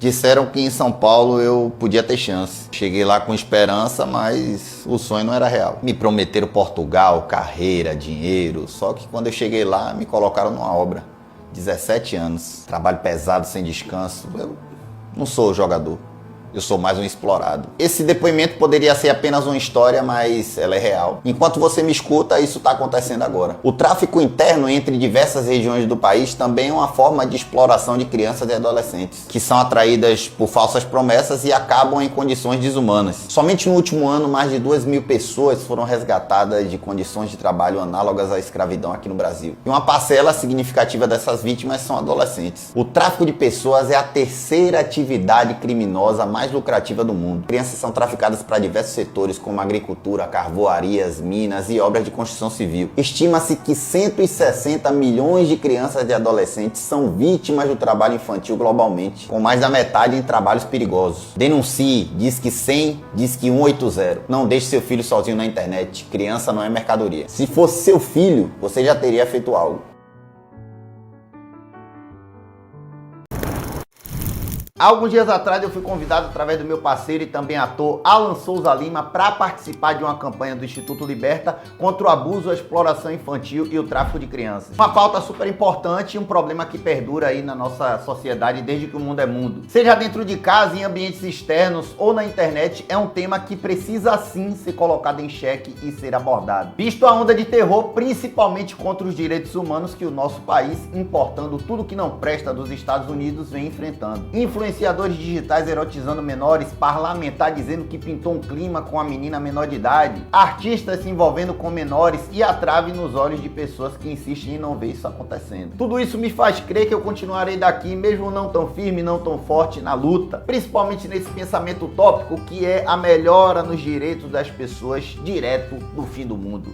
Disseram que em São Paulo eu podia ter chance. Cheguei lá com esperança, mas o sonho não era real. Me prometeram Portugal, carreira, dinheiro, só que quando eu cheguei lá me colocaram numa obra. 17 anos, trabalho pesado sem descanso. Eu não sou jogador. Eu sou mais um explorado. Esse depoimento poderia ser apenas uma história, mas ela é real. Enquanto você me escuta, isso está acontecendo agora. O tráfico interno entre diversas regiões do país também é uma forma de exploração de crianças e adolescentes, que são atraídas por falsas promessas e acabam em condições desumanas. Somente no último ano, mais de 2.000 pessoas foram resgatadas de condições de trabalho análogas à escravidão aqui no Brasil. E uma parcela significativa dessas vítimas são adolescentes. O tráfico de pessoas é a terceira atividade criminosa mais lucrativa do mundo. Crianças são traficadas para diversos setores como agricultura, carvoarias, minas e obras de construção civil. Estima-se que 160 milhões de crianças e adolescentes são vítimas do trabalho infantil globalmente, com mais da metade em trabalhos perigosos. Denuncie, Disque 100, Disque 180. Não deixe seu filho sozinho na internet. Criança não é mercadoria. Se fosse seu filho, você já teria feito algo. Há alguns dias atrás eu fui convidado através do meu parceiro e também ator Alan Souza Lima para participar de uma campanha do Instituto Liberta contra o abuso, a exploração infantil e o tráfico de crianças. Uma pauta super importante e um problema que perdura aí na nossa sociedade desde que o mundo é mundo. Seja dentro de casa, em ambientes externos ou na internet, é um tema que precisa sim ser colocado em xeque e ser abordado. Visto a onda de terror, principalmente contra os direitos humanos que o nosso país, importando tudo que não presta dos Estados Unidos, vem enfrentando. Influenciadores digitais erotizando menores, parlamentar dizendo que pintou um clima com a menina menor de idade, artistas se envolvendo com menores e a trave nos olhos de pessoas que insistem em não ver isso acontecendo. Tudo isso me faz crer que eu continuarei daqui, mesmo não tão firme, não tão forte na luta, principalmente nesse pensamento utópico que é a melhora nos direitos das pessoas direto do fim do mundo.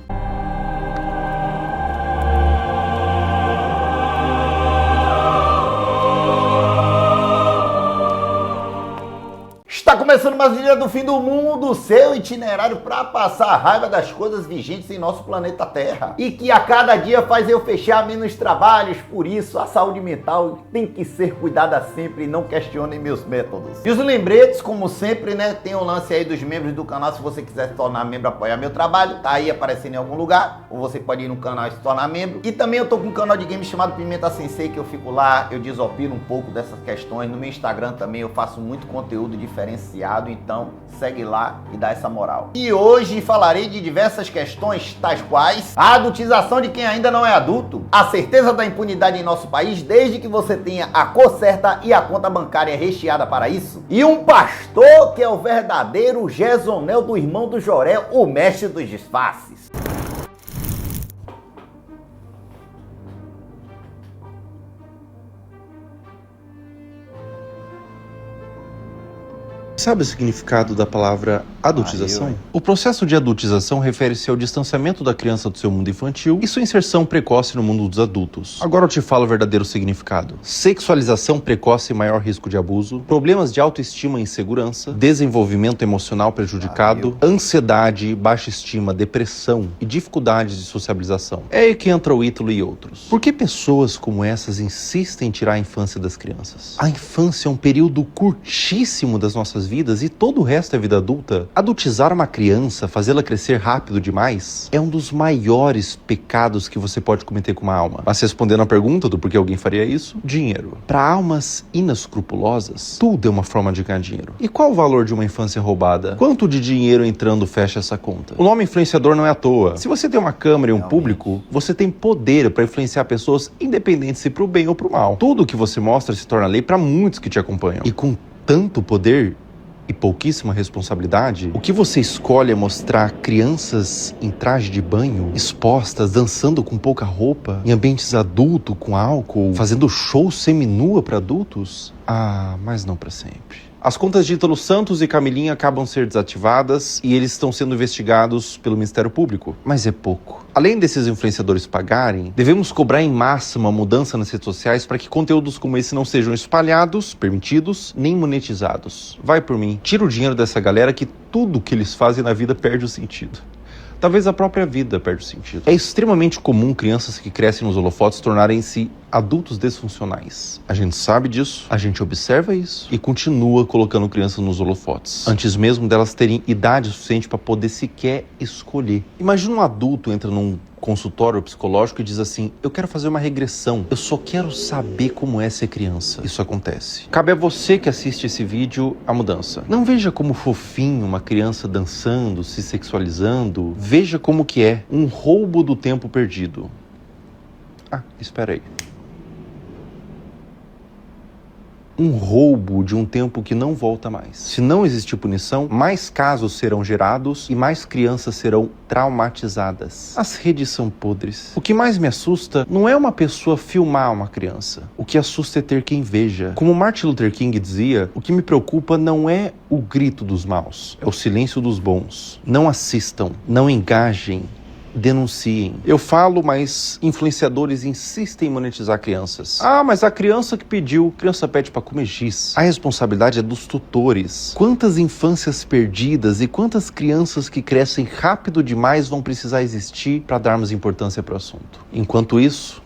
Está começando mais um dia do fim do mundo, seu itinerário para passar a raiva das coisas vigentes em nosso planeta Terra. E que a cada dia faz eu fechar menos trabalhos, por isso a saúde mental tem que ser cuidada sempre e não questionem meus métodos. E os lembretes, como sempre, né, tem o lance aí dos membros do canal, se você quiser se tornar membro, apoiar meu trabalho, tá aí aparecendo em algum lugar, ou você pode ir no canal e se tornar membro. E também eu tô com um canal de games chamado Pimenta Sensei, que eu fico lá, eu desopilo um pouco dessas questões. No meu Instagram também eu faço muito conteúdo diferenciado, então segue lá e dá essa moral. E hoje falarei de diversas questões, tais quais a adultização de quem ainda não é adulto, a certeza da impunidade em nosso país desde que você tenha a cor certa e a conta bancária recheada para isso, e um pastor que é o verdadeiro Jezonel do irmão do Jorel, o mestre dos disfarces. Sabe o significado da palavra adultização? O processo de adultização refere-se ao distanciamento da criança do seu mundo infantil e sua inserção precoce no mundo dos adultos. Agora eu te falo o verdadeiro significado. Sexualização precoce e maior risco de abuso, problemas de autoestima e insegurança, desenvolvimento emocional prejudicado, ansiedade, baixa estima, depressão e dificuldades de sociabilização. É aí que entra o Ítalo e outros. Por que pessoas como essas insistem em tirar a infância das crianças? A infância é um período curtíssimo das nossas vidas e todo o resto é vida adulta. Adultizar uma criança, fazê-la crescer rápido demais, é um dos maiores pecados que você pode cometer com uma alma. Mas respondendo a pergunta do porquê alguém faria isso, dinheiro. Para almas inescrupulosas, tudo é uma forma de ganhar dinheiro. E qual o valor de uma infância roubada? Quanto de dinheiro entrando fecha essa conta? O nome influenciador não é à toa. Se você tem uma câmera e um público, você tem poder para influenciar pessoas independente se pro bem ou pro mal. Tudo que você mostra se torna lei para muitos que te acompanham. E com tanto poder e pouquíssima responsabilidade, o que você escolhe é mostrar crianças em traje de banho, expostas, dançando com pouca roupa, em ambientes adultos, com álcool, fazendo show seminua para adultos? Ah, mas não para sempre. As contas de Ítalo Santos e Camilinha acabam de ser desativadas e eles estão sendo investigados pelo Ministério Público. Mas é pouco. Além desses influenciadores pagarem, devemos cobrar em massa uma mudança nas redes sociais para que conteúdos como esse não sejam espalhados, permitidos, nem monetizados. Vai por mim. Tira o dinheiro dessa galera que tudo que eles fazem na vida perde o sentido. talvez a própria vida perde o sentido. É extremamente comum crianças que crescem nos holofotes tornarem-se adultos disfuncionais. A gente sabe disso, a gente observa isso e continua colocando crianças nos holofotes, antes mesmo delas terem idade suficiente para poder sequer escolher. Imagina um adulto entra num consultório psicológico e diz assim: eu quero fazer uma regressão, eu só quero saber como é ser criança. Isso acontece. Cabe a você que assiste esse vídeo a mudança. Não veja como fofinho uma criança dançando, se sexualizando. Veja como que é um roubo do tempo perdido. Espera aí. Um roubo de um tempo que não volta mais. Se não existir punição, mais casos serão gerados e mais crianças serão traumatizadas. As redes são podres. O que mais me assusta não é uma pessoa filmar uma criança. O que assusta é ter quem veja. Como Martin Luther King dizia, o que me preocupa não é o grito dos maus, é o silêncio dos bons. Não assistam, não engajem, denunciem. Eu falo, mas influenciadores insistem em monetizar crianças. Mas a criança que pediu, a criança pede pra comer giz. A responsabilidade é dos tutores. Quantas infâncias perdidas e quantas crianças que crescem rápido demais vão precisar existir para darmos importância para o assunto? Enquanto isso,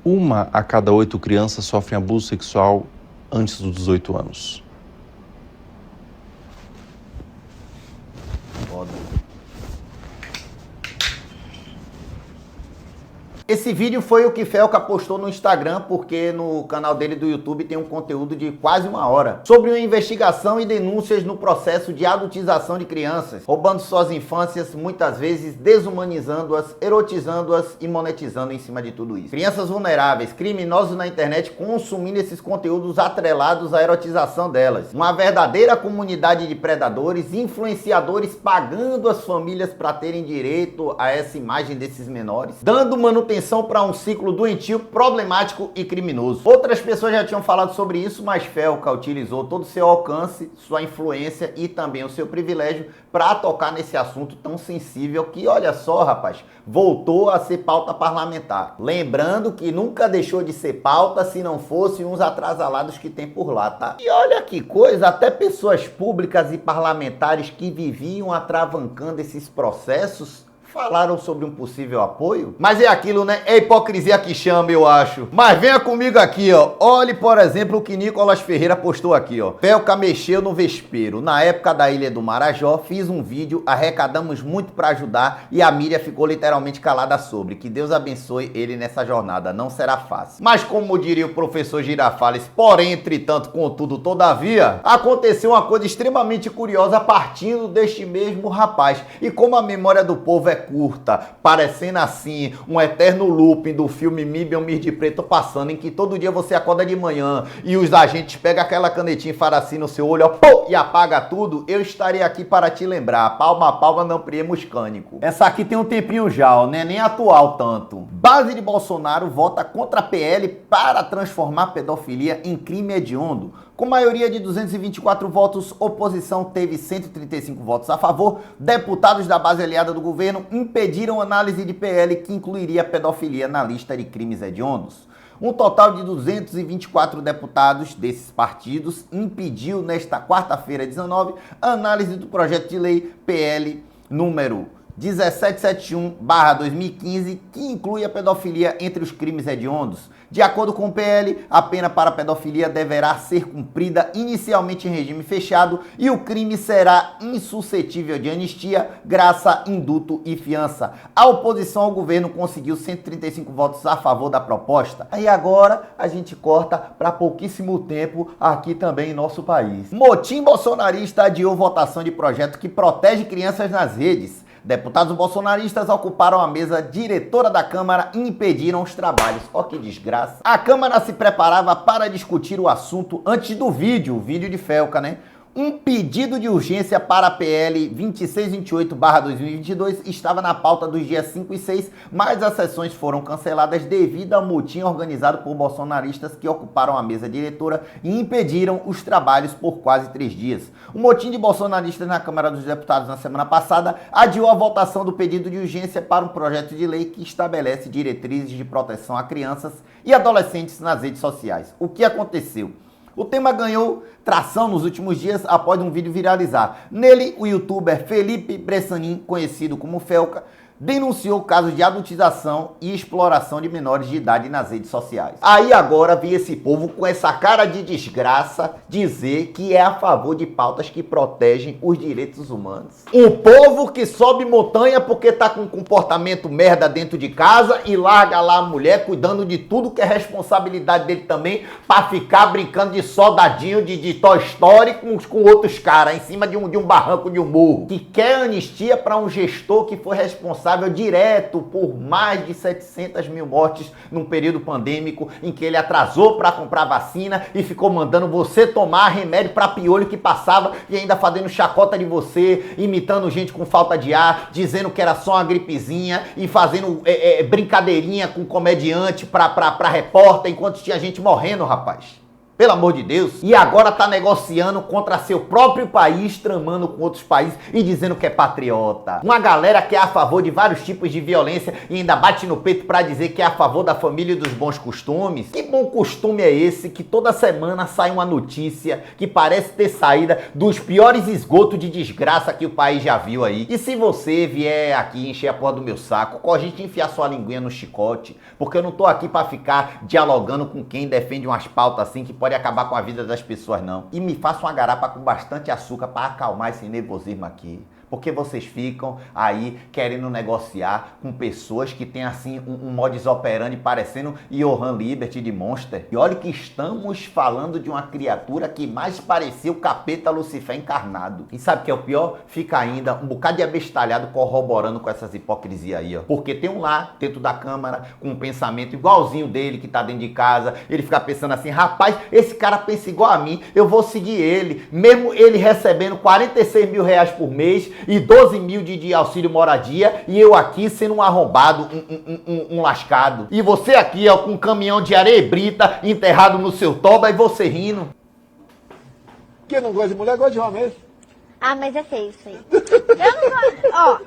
1 a cada 8 crianças sofrem abuso sexual antes dos 18 anos. Esse vídeo foi o que Felca postou no Instagram, porque no canal dele do YouTube tem um conteúdo de quase 1 hora sobre uma investigação e denúncias no processo de adultização de crianças, roubando suas infâncias, muitas vezes desumanizando-as, erotizando-as e monetizando em cima de tudo isso. Crianças vulneráveis, criminosos na internet consumindo esses conteúdos atrelados à erotização delas. Uma verdadeira comunidade de predadores, influenciadores pagando as famílias para terem direito a essa imagem desses menores, dando manutenção para um ciclo doentio, problemático e criminoso. Outras pessoas já tinham falado sobre isso, mas Felca utilizou todo o seu alcance, sua influência e também o seu privilégio para tocar nesse assunto tão sensível que, olha só, rapaz, voltou a ser pauta parlamentar. Lembrando que nunca deixou de ser pauta se não fosse uns atrasalados que tem por lá, tá? E olha que coisa, até pessoas públicas e parlamentares que viviam atravancando esses processos falaram sobre um possível apoio. Mas é aquilo, né? É hipocrisia que chama, eu acho. Mas venha comigo aqui, ó. Olhe, por exemplo, o que Nicolas Ferreira postou aqui, ó. Felca mexeu no vespeiro. Na época da Ilha do Marajó, fiz um vídeo, arrecadamos muito pra ajudar e a mídia ficou literalmente calada sobre. Que Deus abençoe ele nessa jornada. Não será fácil. Mas como diria o professor Girafales, porém, entretanto, contudo, todavia, aconteceu uma coisa extremamente curiosa partindo deste mesmo rapaz. E como a memória do povo é curta, parecendo assim um eterno looping do filme Mib Mir de Preto passando, em que todo dia você acorda de manhã e os agentes pegam aquela canetinha e fazem assim no seu olho, ó, pô, e apaga tudo, eu estarei aqui para te lembrar, palma a palma não priemos cânico. Essa aqui tem um tempinho já, ó, né? Nem atual tanto. Base de Bolsonaro vota contra a PL para transformar pedofilia em crime hediondo. Com maioria de 224 votos, oposição teve 135 votos a favor. Deputados da base aliada do governo impediram análise de PL que incluiria a pedofilia na lista de crimes hediondos. Um total de 224 deputados desses partidos impediu nesta quarta-feira, 19, a análise do projeto de lei PL número 1771/2015, que inclui a pedofilia entre os crimes hediondos. De acordo com o PL, a pena para pedofilia deverá ser cumprida inicialmente em regime fechado e o crime será insuscetível de anistia, graça, indulto e fiança. A oposição ao governo conseguiu 135 votos a favor da proposta. Aí agora a gente corta para pouquíssimo tempo aqui também em nosso país. Motim bolsonarista adiou votação de projeto que protege crianças nas redes. Deputados bolsonaristas ocuparam a mesa diretora da Câmara e impediram os trabalhos. Ó que desgraça. A Câmara se preparava para discutir o assunto antes do vídeo, o vídeo de Felca, né? Um pedido de urgência para a PL 2628/2022 estava na pauta dos dias 5 e 6, mas as sessões foram canceladas devido ao motim organizado por bolsonaristas que ocuparam a mesa diretora e impediram os trabalhos por quase 3 dias. O motim de bolsonaristas na Câmara dos Deputados na semana passada adiou a votação do pedido de urgência para um projeto de lei que estabelece diretrizes de proteção a crianças e adolescentes nas redes sociais. O que aconteceu? O tema ganhou tração nos últimos dias após um vídeo viralizar. Nele, o youtuber Felipe Bressanin, conhecido como Felca, denunciou casos de adultização e exploração de menores de idade nas redes sociais. Aí agora vem esse povo com essa cara de desgraça dizer que é a favor de pautas que protegem os direitos humanos. O povo que sobe montanha porque tá com um comportamento merda dentro de casa e larga lá a mulher cuidando de tudo que é responsabilidade dele também pra ficar brincando de soldadinho de Toy Story com outros caras em cima de um barranco de um morro. Que quer anistia pra um gestor que foi responsável direto por mais de 700 mil mortes num período pandêmico em que ele atrasou para comprar vacina e ficou mandando você tomar remédio para piolho que passava e ainda fazendo chacota de você, imitando gente com falta de ar, dizendo que era só uma gripezinha e fazendo brincadeirinha com comediante para repórter enquanto tinha gente morrendo, rapaz. Pelo amor de Deus. E agora tá negociando contra seu próprio país, tramando com outros países e dizendo que é patriota. Uma galera que é a favor de vários tipos de violência e ainda bate no peito pra dizer que é a favor da família e dos bons costumes. Que bom costume é esse que toda semana sai uma notícia que parece ter saída dos piores esgotos de desgraça que o país já viu aí. E se você vier aqui encher a porra do meu saco, com a gente enfiar sua linguinha no chicote, porque eu não tô aqui pra ficar dialogando com quem defende umas pautas assim que pode acabar com a vida das pessoas, não. E me faça uma garapa com bastante açúcar para acalmar esse nervosismo aqui. Porque vocês ficam aí querendo negociar com pessoas que têm assim um modus operandi parecendo Johan Liberty de Monster. E olha que estamos falando de uma criatura que mais parecia o capeta Lucifer encarnado. E sabe o que é o pior? Fica ainda um bocado de abestalhado corroborando com essas hipocrisias aí, ó. Porque tem um lá dentro da Câmara com um pensamento igualzinho dele que tá dentro de casa. Ele fica pensando assim, rapaz, esse cara pensa igual a mim, eu vou seguir ele. Mesmo ele recebendo 46 mil reais por mês e 12 mil de auxílio moradia e eu aqui sendo um arrombado, um lascado. E você aqui, ó, com um caminhão de areia e brita enterrado no seu toba e você rindo. Quem não gosta de mulher, gosta de homem mesmo. Ah, mas é feio isso aí. Eu não gosto. Ó,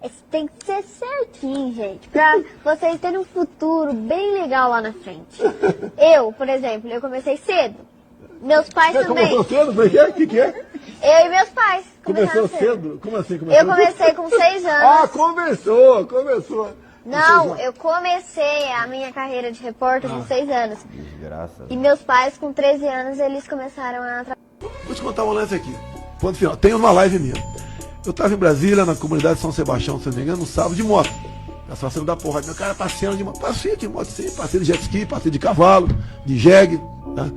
isso tem que ser certinho, gente, pra vocês terem um futuro bem legal lá na frente. Eu, por exemplo, eu comecei cedo. Meus pais Você também. começou cedo? O que é? Eu e meus pais. Começou cedo? Como assim? Começou? Eu comecei com 6 anos. Ah, começou. Não, eu comecei a minha carreira de repórter com 6 anos. Desgraça. E meus pais, com 13 anos, eles começaram a trabalhar. Vou te contar um lance aqui. Ponto final. Tem uma live minha. Eu tava em Brasília, na comunidade de São Sebastião, se não me engano, no sábado de moto. A situação da porra. Meu cara passeando de moto. Passei de moto sim, passei de jet ski, passei de cavalo, de jegue, né?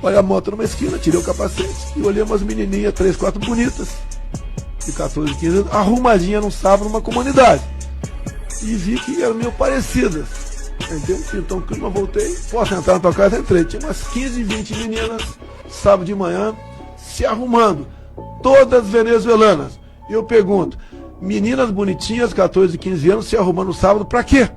Olha a moto numa esquina, tirei o capacete e olhei umas menininhas, 3, 4 bonitas, de 14, 15 anos, arrumadinha num sábado numa comunidade. E vi que eram meio parecidas. Entendeu? Então o clima, voltei, posso entrar na tua casa? Entrei. Tinha umas 15, 20 meninas, sábado de manhã, se arrumando. Todas venezuelanas. E eu pergunto, meninas bonitinhas, 14, 15 anos, se arrumando no sábado, pra quê?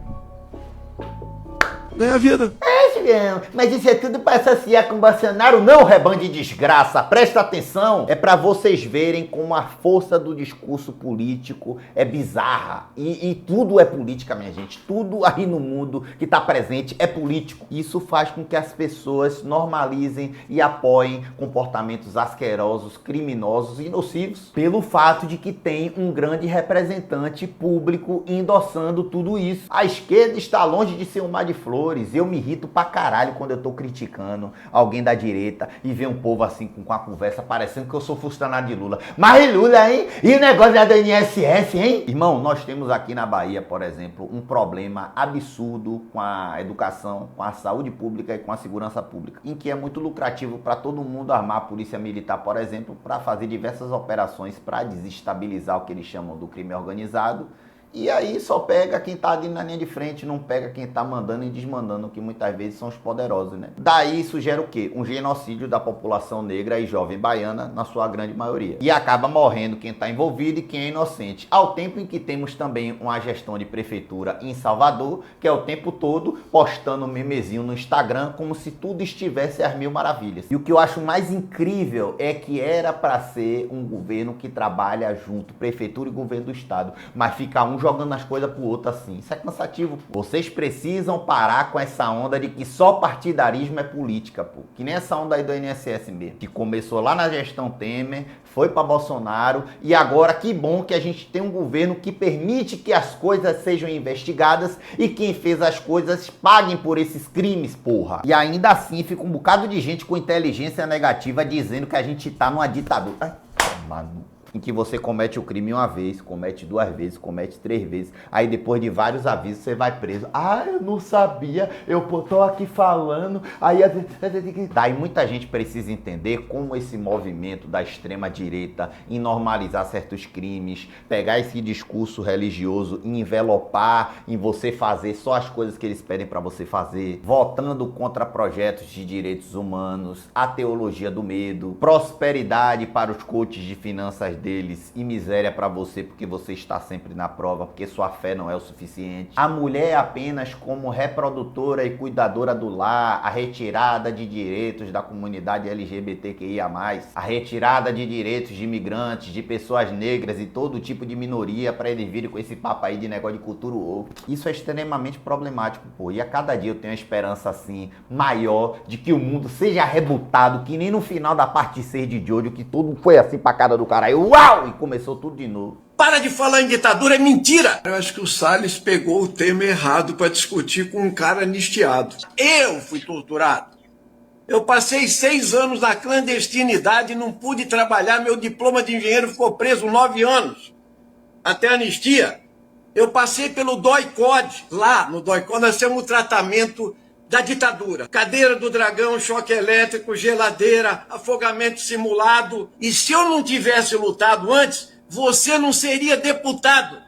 Ganhar vida. Julião, mas isso é tudo para associar com o Bolsonaro? Não, rebanho de desgraça, presta atenção. É para vocês verem como a força do discurso político é bizarra. E tudo é política, minha gente. Tudo aí no mundo que está presente é político. Isso faz com que as pessoas normalizem e apoiem comportamentos asquerosos, criminosos e nocivos, pelo fato de que tem um grande representante público endossando tudo isso. A esquerda está longe de ser um mar de flores. Eu me irrito pra caralho quando eu tô criticando alguém da direita e ver um povo assim com a conversa parecendo que eu sou funcionário de Lula. Mas Lula, hein? E o negócio da INSS, hein? Irmão, nós temos aqui na Bahia, por exemplo, um problema absurdo com a educação, com a saúde pública e com a segurança pública, em que é muito lucrativo para todo mundo armar a polícia militar, por exemplo, para fazer diversas operações para desestabilizar o que eles chamam do crime organizado. E aí só pega quem tá ali na linha de frente, não pega quem tá mandando e desmandando, que muitas vezes são os poderosos, né? Daí isso gera o quê? Um genocídio da população negra e jovem baiana, na sua grande maioria. E acaba morrendo quem tá envolvido e quem é inocente. Ao tempo em que temos também uma gestão de prefeitura em Salvador, que é o tempo todo postando um memezinho no Instagram como se tudo estivesse às mil maravilhas. E o que eu acho mais incrível é que era para ser um governo que trabalha junto, prefeitura e governo do estado, mas fica um jogando as coisas pro outro assim. Isso é cansativo, pô. Vocês precisam parar com essa onda de que só partidarismo é política, pô. Que nem essa onda aí do INSS mesmo, que começou lá na gestão Temer, foi para Bolsonaro e agora que bom que a gente tem um governo que permite que as coisas sejam investigadas e quem fez as coisas paguem por esses crimes, porra. E ainda assim fica um bocado de gente com inteligência negativa dizendo que a gente tá numa ditadura. Ai, mano. Em que você comete o crime uma vez, comete 2 vezes, comete 3 vezes, aí depois de vários avisos você vai preso. Ah, eu não sabia, eu tô aqui falando, aí... Daí muita gente precisa entender como esse movimento da extrema direita em normalizar certos crimes, pegar esse discurso religioso e envelopar em você fazer só as coisas que eles pedem pra você fazer, votando contra projetos de direitos humanos, a teologia do medo, prosperidade para os coaches de finanças deles e miséria pra você porque você está sempre na prova, porque sua fé não é o suficiente. A mulher apenas como reprodutora e cuidadora do lar, a retirada de direitos da comunidade LGBTQIA+, a retirada de direitos de imigrantes, de pessoas negras e todo tipo de minoria para eles virem com esse papo aí de negócio de cultura woke. Isso é extremamente problemático, pô. E a cada dia eu tenho a esperança assim, maior, de que o mundo seja rebutado, que nem no final da parte 6 de Jojo, que tudo foi assim pra cara do caralho. Uau! E começou tudo de novo. Para de falar em ditadura, é mentira! Eu acho que o Salles pegou o tema errado para discutir com um cara anistiado. Eu fui torturado. Eu passei 6 anos na clandestinidade e não pude trabalhar. Meu diploma de engenheiro ficou preso 9 anos. Até a anistia. Eu passei pelo DOI-CODE. Lá no DOI-CODE nós temos o tratamento da ditadura. Cadeira do dragão, choque elétrico, geladeira, afogamento simulado. E se eu não tivesse lutado antes, você não seria deputado.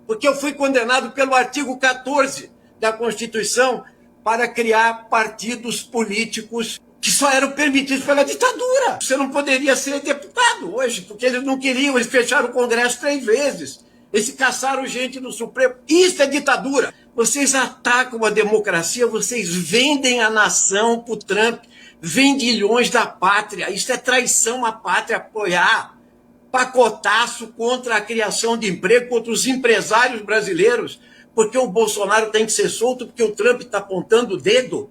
Porque eu fui condenado pelo artigo 14 da Constituição para criar partidos políticos que só eram permitidos pela ditadura. Você não poderia ser deputado hoje, porque eles não queriam, eles fecharam o Congresso 3 vezes. Eles caçaram gente no Supremo. Isso é ditadura. Vocês atacam a democracia, vocês vendem a nação pro Trump, vendilhões da pátria. Isso é traição à pátria, apoiar. Pacotaço contra a criação de emprego, contra os empresários brasileiros, porque o Bolsonaro tem que ser solto, porque o Trump está apontando o dedo.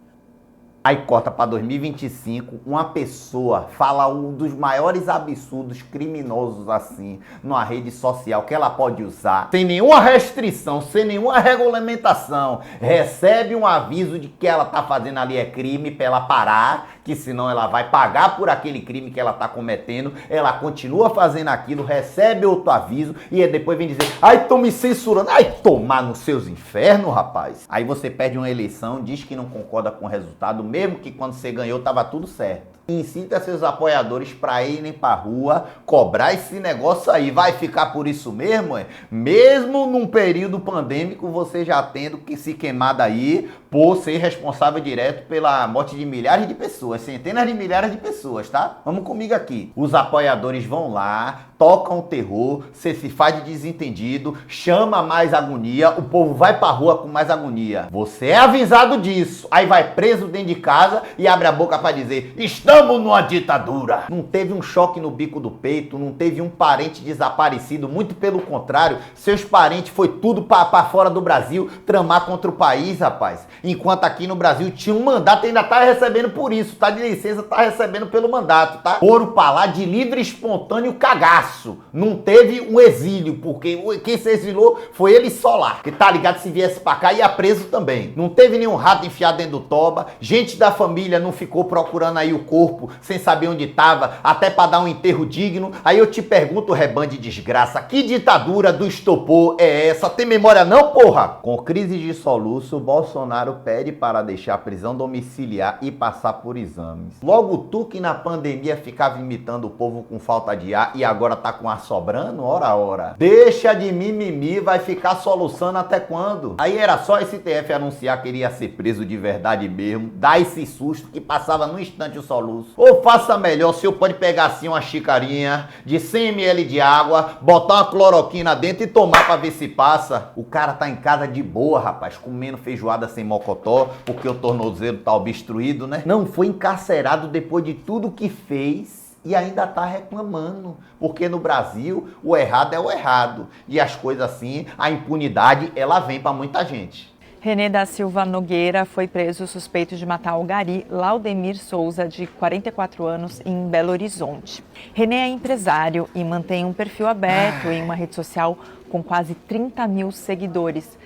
Aí corta pra 2025, uma pessoa fala um dos maiores absurdos criminosos assim, numa rede social que ela pode usar, sem nenhuma restrição, sem nenhuma regulamentação, recebe um aviso de que ela tá fazendo ali é crime pra ela parar, que senão ela vai pagar por aquele crime que ela tá cometendo, ela continua fazendo aquilo, recebe outro aviso e depois vem dizer, ai, tô me censurando, ai, tomar nos seus infernos, rapaz. Aí você perde uma eleição, diz que não concorda com o resultado, mesmo que quando você ganhou tava tudo certo. Incita seus apoiadores para irem pra rua cobrar esse negócio aí. Vai ficar por isso mesmo, é? Mesmo num período pandêmico, você já tendo que se queimar daí por ser responsável direto pela morte de milhares de pessoas, centenas de milhares de pessoas, tá? Vamos comigo aqui. Os apoiadores vão lá, tocam o terror, você se faz de desentendido, chama mais agonia, o povo vai pra rua com mais agonia. Você é avisado disso, aí vai preso dentro de casa e abre a boca pra dizer, estamos numa ditadura. Não teve um choque no bico do peito, não teve um parente desaparecido, muito pelo contrário, seus parentes foi tudo pra fora do Brasil tramar contra o país, rapaz. Enquanto aqui no Brasil tinha um mandato, ainda tá recebendo por isso, tá de licença, tá recebendo pelo mandato, tá? Foram pra lá de livre e espontâneo cagaço. Não teve um exílio, porque quem se exilou foi ele só lá. Que tá ligado, se viesse pra cá ia preso também. Não teve nenhum rato enfiado dentro do toba, gente da família não ficou procurando aí o corpo sem saber onde tava, até pra dar um enterro digno. Aí eu te pergunto, rebanho de desgraça, que ditadura do estopor é essa? Tem memória não, porra? Com crise de soluço, Bolsonaro pede para deixar a prisão domiciliar e passar por exames. Logo tu que na pandemia ficava imitando o povo com falta de ar e agora tá com ar sobrando? Ora. Deixa de mimimi, vai ficar soluçando até quando? Aí era só esse TF anunciar que ele ia ser preso de verdade mesmo, dar esse susto que passava no instante o soluço. Ou faça melhor, o senhor pode pegar assim uma xicrinha de 100 ml de água, botar uma cloroquina dentro e tomar pra ver se passa. O cara tá em casa de boa, rapaz, comendo feijoada sem mocotó, porque o tornozelo tá obstruído, né? Não foi encarcerado depois de tudo que fez e ainda está reclamando, porque no Brasil o errado é o errado e as coisas assim, a impunidade ela vem para muita gente. René da Silva Nogueira foi preso suspeito de matar o gari Laudemir Souza, de 44 anos, em Belo Horizonte. René é empresário e mantém um perfil aberto em uma rede social com quase 30 mil seguidores.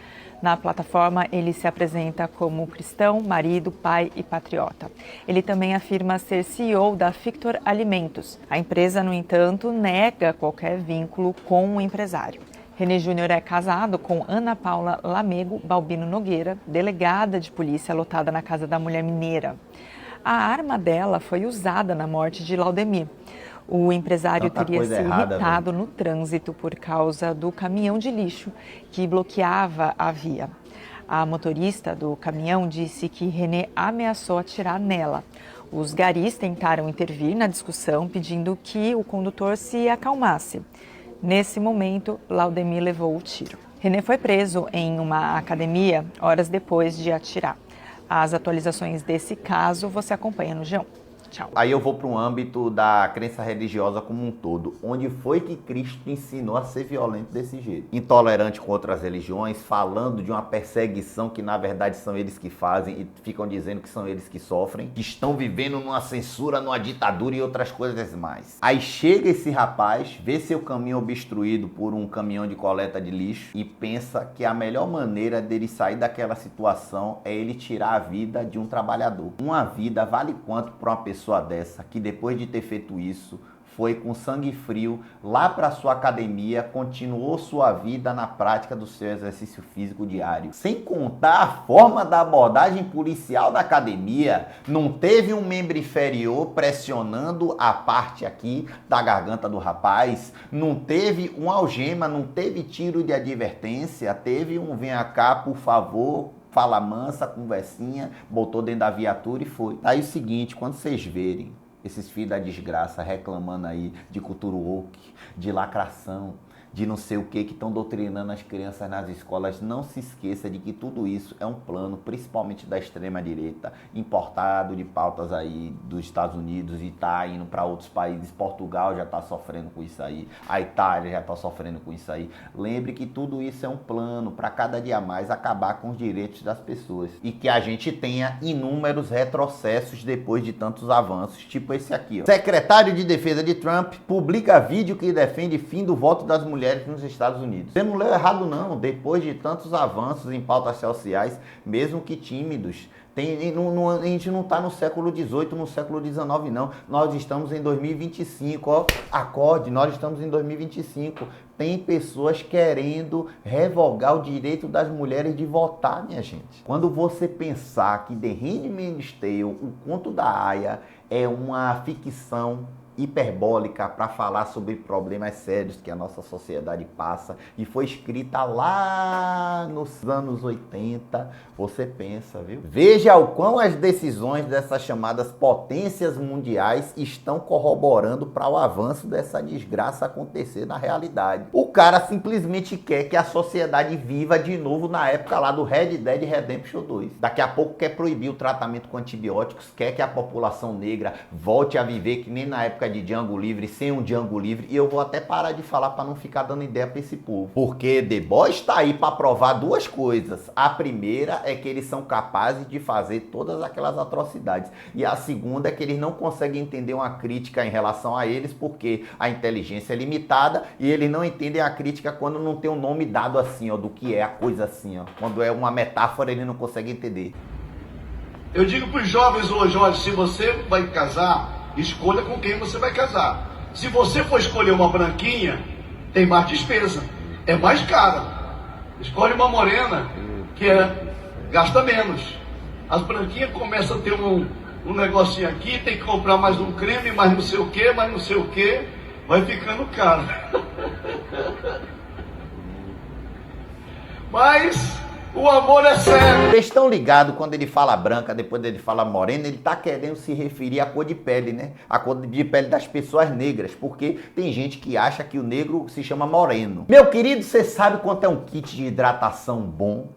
Na plataforma, ele se apresenta como cristão, marido, pai e patriota. Ele também afirma ser CEO da Fictor Alimentos. A empresa, no entanto, nega qualquer vínculo com o empresário. René Júnior é casado com Ana Paula Lamego Balbino Nogueira, delegada de polícia lotada na casa da mulher mineira. A arma dela foi usada na morte de Laudemir. O empresário teria se irritado no trânsito por causa do caminhão de lixo que bloqueava a via. A motorista do caminhão disse que René ameaçou atirar nela. Os garis tentaram intervir na discussão, pedindo que o condutor se acalmasse. Nesse momento, Laudemir levou o tiro. René foi preso em uma academia horas depois de atirar. As atualizações desse caso você acompanha no G1. Tchau. Aí eu vou para um âmbito da crença religiosa como um todo. Onde foi que Cristo ensinou a ser violento desse jeito? Intolerante com outras religiões, falando de uma perseguição que na verdade são eles que fazem e ficam dizendo que são eles que sofrem, que estão vivendo numa censura, numa ditadura e outras coisas mais. Aí chega esse rapaz, vê seu caminho obstruído por um caminhão de coleta de lixo e pensa que a melhor maneira dele sair daquela situação é ele tirar a vida de um trabalhador. Uma vida vale quanto para uma pessoa dessa que depois de ter feito isso foi com sangue frio lá para sua academia, continuou sua vida na prática do seu exercício físico diário. Sem contar a forma da abordagem policial da academia, não teve um membro inferior pressionando a parte aqui da garganta do rapaz, não teve um algema, não teve tiro de advertência, teve um venha cá por favor, fala mansa, conversinha, botou dentro da viatura e foi. Aí o seguinte, quando vocês verem esses filhos da desgraça reclamando aí de cultura woke, de lacração, de não sei o que estão doutrinando as crianças nas escolas, não se esqueça de que tudo isso é um plano, principalmente da extrema-direita, importado de pautas aí dos Estados Unidos e tá indo para outros países. Portugal já está sofrendo com isso aí, a Itália já está sofrendo com isso aí. Lembre que tudo isso é um plano para cada dia mais acabar com os direitos das pessoas e que a gente tenha inúmeros retrocessos depois de tantos avanços, tipo esse aqui, ó. Secretário de Defesa de Trump publica vídeo que defende fim do voto das mulheres nos Estados Unidos. Você não leu errado não, depois de tantos avanços em pautas sociais, mesmo que tímidos, a gente não está no século XVIII, no século XIX não, nós estamos em 2025, ó, acorde, nós estamos em 2025, tem pessoas querendo revogar o direito das mulheres de votar, minha gente. Quando você pensar que The Handmaid's Tale, o conto da Aya, é uma ficção hiperbólica para falar sobre problemas sérios que a nossa sociedade passa e foi escrita lá nos anos 80, você pensa, viu? Veja o quão as decisões dessas chamadas potências mundiais estão corroborando para o avanço dessa desgraça acontecer na realidade. O cara simplesmente quer que a sociedade viva de novo na época lá do Red Dead Redemption 2. Daqui a pouco quer proibir o tratamento com antibióticos, quer que a população negra volte a viver que nem na época de Django Livre, sem um Django Livre, e eu vou até parar de falar para não ficar dando ideia para esse povo. Porque The Boys está aí para provar duas coisas. A primeira é que eles são capazes de fazer todas aquelas atrocidades. E a segunda é que eles não conseguem entender uma crítica em relação a eles, porque a inteligência é limitada e eles não entendem a crítica quando não tem um nome dado assim, ó, do que é a coisa assim, ó. Quando é uma metáfora, eles não conseguem entender. Eu digo para os jovens hoje, olha, se você vai casar, escolha com quem você vai casar. Se você for escolher uma branquinha, tem mais despesa, é mais cara. Escolhe uma morena, que gasta menos. As branquinhas começam a ter um negocinho aqui, tem que comprar mais um creme, mais não sei o que, mais não sei o que, vai ficando caro. Mas o amor é sério. Vocês estão ligados quando ele fala branca, depois ele fala morena, ele tá querendo se referir à cor de pele, né? A cor de pele das pessoas negras, porque tem gente que acha que o negro se chama moreno. Meu querido, você sabe quanto é um kit de hidratação bom?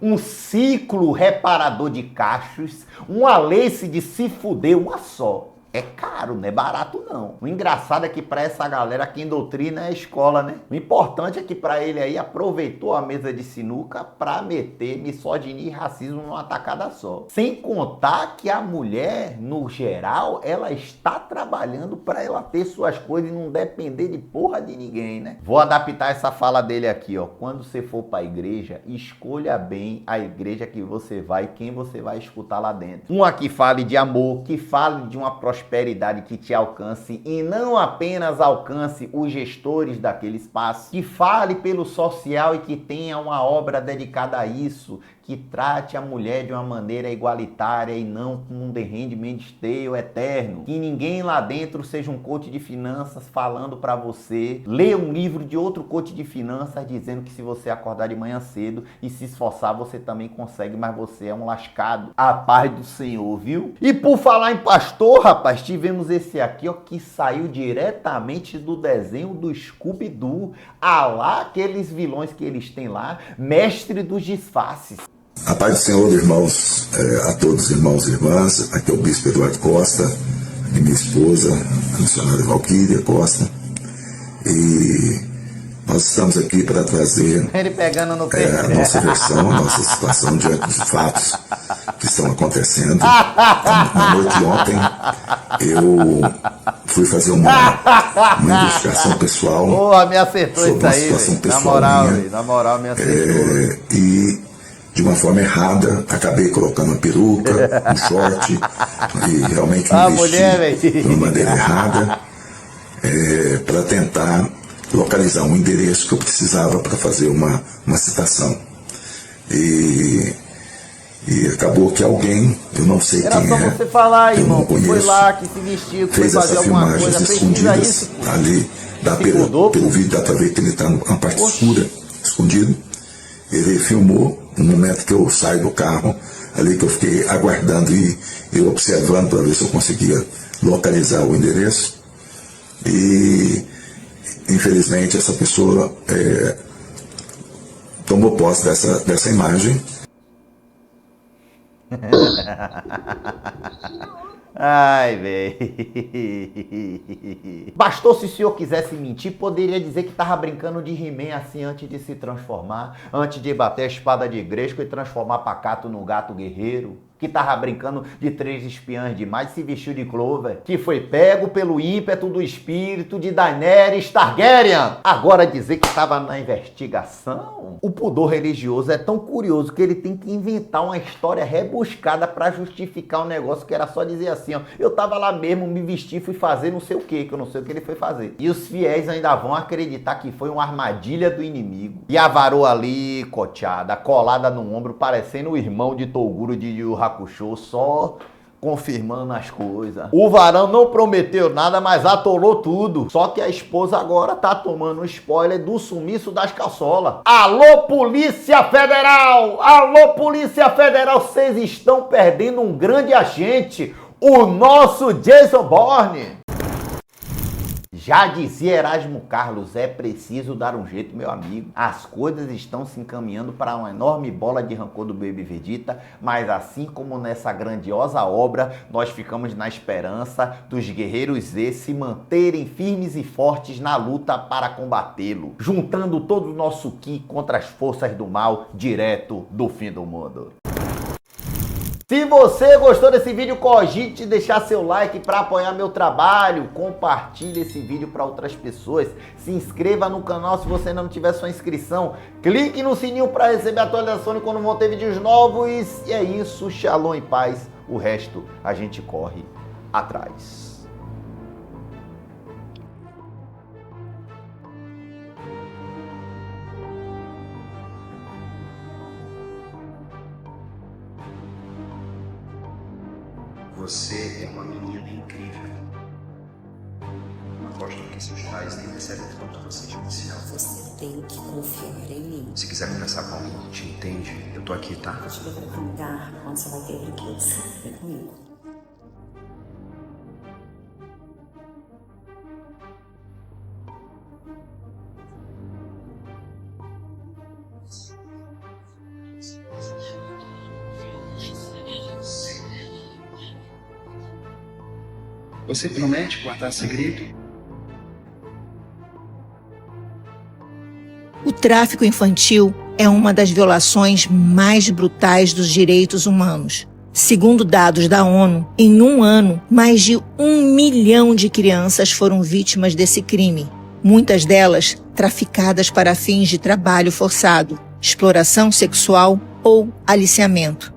Um ciclo reparador de cachos, uma lace de se fuder, uma só. É caro, não é barato não. O engraçado é que pra essa galera quem doutrina é a escola, né? O importante é que pra ele aí aproveitou a mesa de sinuca pra meter misoginia e racismo numa tacada só. Sem contar que a mulher, no geral, ela está trabalhando pra ela ter suas coisas e não depender de porra de ninguém, né? Vou adaptar essa fala dele aqui, ó. Quando você for pra igreja, escolha bem a igreja que você vai e quem você vai escutar lá dentro. Uma que fale de amor, que fale de uma prosperidade que te alcance e não apenas alcance os gestores daquele espaço, que fale pelo social e que tenha uma obra dedicada a isso, que trate a mulher de uma maneira igualitária e não com um derrendimenteio eterno, que ninguém lá dentro seja um coach de finanças falando para você, ler um livro de outro coach de finanças dizendo que se você acordar de manhã cedo e se esforçar você também consegue, mas você é um lascado. A paz do Senhor, viu? E por falar em pastor, rapaz, tivemos esse aqui, ó, que saiu diretamente do desenho do Scooby-Doo. Ah lá, aqueles vilões que eles têm lá, mestre dos disfarces. A paz do Senhor, irmãos, a todos, irmãos e irmãs. Aqui é o Bispo Eduardo Costa e minha esposa, a missionária Valquíria Costa. E nós estamos aqui para trazer Ele pegando no a nossa versão, a nossa situação diante dos fatos que estão acontecendo. Na noite de ontem, eu fui fazer uma investigação pessoal. Porra, me acertou sobre isso uma aí, situação véio. pessoal minha. Na moral, me acertou. E de uma forma errada, acabei colocando uma peruca, um short, e realmente me vesti de uma maneira errada, para tentar localizar um endereço que eu precisava para fazer uma citação. E acabou que alguém, eu não sei Era quem só é, você falar, eu irmão, não que foi conheço, lá, que se vestiu, que foi fez fazer essas alguma filmagens coisa, precisa escondidas isso, pô. ali, Mudou, pelo vídeo dá para ver que ele está numa parte escura, escondido. Ele filmou no momento que eu saio do carro, ali que eu fiquei aguardando e eu observando para ver se eu conseguia localizar o endereço. E infelizmente essa pessoa tomou posse dessa imagem. Ai, velho. Bastou se o senhor quisesse mentir, poderia dizer que tava brincando de He-Man assim antes de se transformar, antes de bater a espada de Grayskull e transformar Pacato no gato guerreiro. Que tava brincando de 3 espiãs demais e se vestiu de Clover, que foi pego pelo ímpeto do espírito de Daenerys Targaryen. Agora dizer que tava na investigação? O pudor religioso é tão curioso que ele tem que inventar uma história rebuscada pra justificar um negócio que era só dizer assim, ó, eu tava lá mesmo, me vesti, fui fazer não sei o que eu não sei o que ele foi fazer. E os fiéis ainda vão acreditar que foi uma armadilha do inimigo. E a varoa ali, coteada, colada no ombro, parecendo o irmão de Toguro de Yu Hakusho, só confirmando as coisas. O varão não prometeu nada, mas atolou tudo. Só que a esposa agora tá tomando um spoiler do sumiço das caçolas. Alô, Polícia Federal! Alô, Polícia Federal! Vocês estão perdendo um grande agente, o nosso Jason Bourne. Já dizia Erasmo Carlos, é preciso dar um jeito, meu amigo. As coisas estão se encaminhando para uma enorme bola de rancor do Baby Vegeta, mas assim como nessa grandiosa obra, nós ficamos na esperança dos guerreiros Z se manterem firmes e fortes na luta para combatê-lo, juntando todo o nosso ki contra as forças do mal direto do fim do mundo. Se você gostou desse vídeo, cogite deixar seu like para apoiar meu trabalho, compartilhe esse vídeo para outras pessoas, se inscreva no canal se você não tiver sua inscrição, clique no sininho para receber atualizações quando vão ter vídeos novos, e é isso, shalom e paz, o resto a gente corre atrás. Você é uma menina incrível. Aposto que seus pais nem percebem o quanto você é especial. Você tem que confiar em mim. Se quiser conversar com alguém que te entende, eu tô aqui, tá? Vou te levar pra um lugar onde você vai ter brinquedos. Vem comigo. Você promete guardar segredo? O tráfico infantil é uma das violações mais brutais dos direitos humanos. Segundo dados da ONU, em um ano, mais de 1 milhão de crianças foram vítimas desse crime. Muitas delas traficadas para fins de trabalho forçado, exploração sexual ou aliciamento.